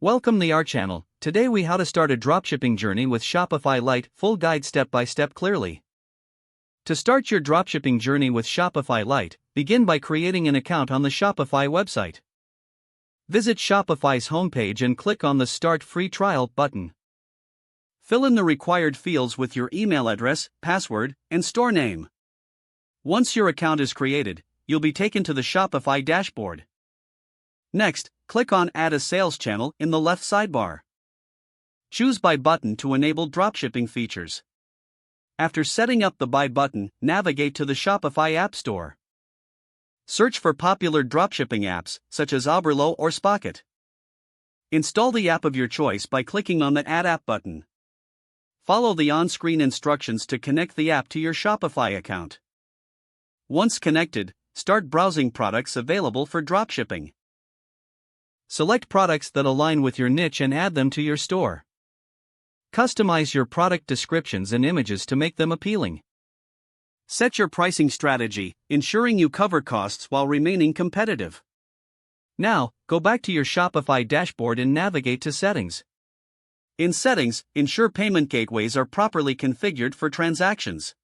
Welcome to our channel. Today we how to start a dropshipping journey with Shopify Lite, full guide step by step clearly. To start your dropshipping journey with Shopify Lite, begin by creating an account on the Shopify website. Visit Shopify's homepage and click on the Start Free Trial button. Fill in the required fields with your email address, password, and store name. Once your account is created, you'll be taken to the Shopify dashboard. Next, click on Add a Sales Channel in the left sidebar. Choose Buy button to enable dropshipping features. After setting up the Buy button, navigate to the Shopify App Store. Search for popular dropshipping apps, such as Oberlo or Spocket. Install the app of your choice by clicking on the Add App button. Follow the on-screen instructions to connect the app to your Shopify account. Once connected, start browsing products available for dropshipping. Select products that align with your niche and add them to your store. Customize your product descriptions and images to make them appealing. Set your pricing strategy, ensuring you cover costs while remaining competitive. Now, go back to your Shopify dashboard and navigate to Settings. In Settings, ensure payment gateways are properly configured for transactions.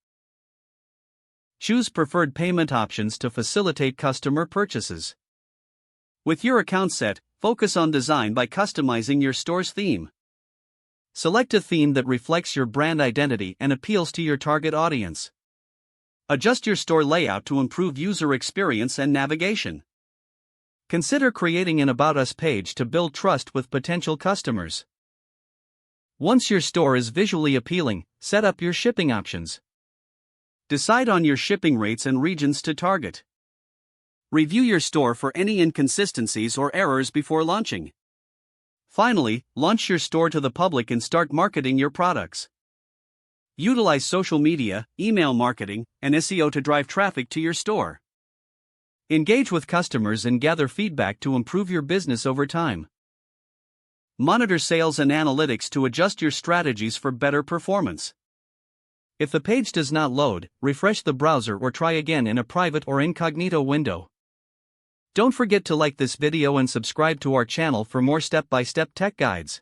Choose preferred payment options to facilitate customer purchases. With your account set, focus on design by customizing your store's theme. Select a theme that reflects your brand identity and appeals to your target audience. Adjust your store layout to improve user experience and navigation. Consider creating an About Us page to build trust with potential customers. Once your store is visually appealing, set up your shipping options. Decide on your shipping rates and regions to target. Review your store for any inconsistencies or errors before launching. Finally, launch your store to the public and start marketing your products. Utilize social media, email marketing, and SEO to drive traffic to your store. Engage with customers and gather feedback to improve your business over time. Monitor sales and analytics to adjust your strategies for better performance. If the page does not load, refresh the browser or try again in a private or incognito window. Don't forget to like this video and subscribe to our channel for more step-by-step tech guides.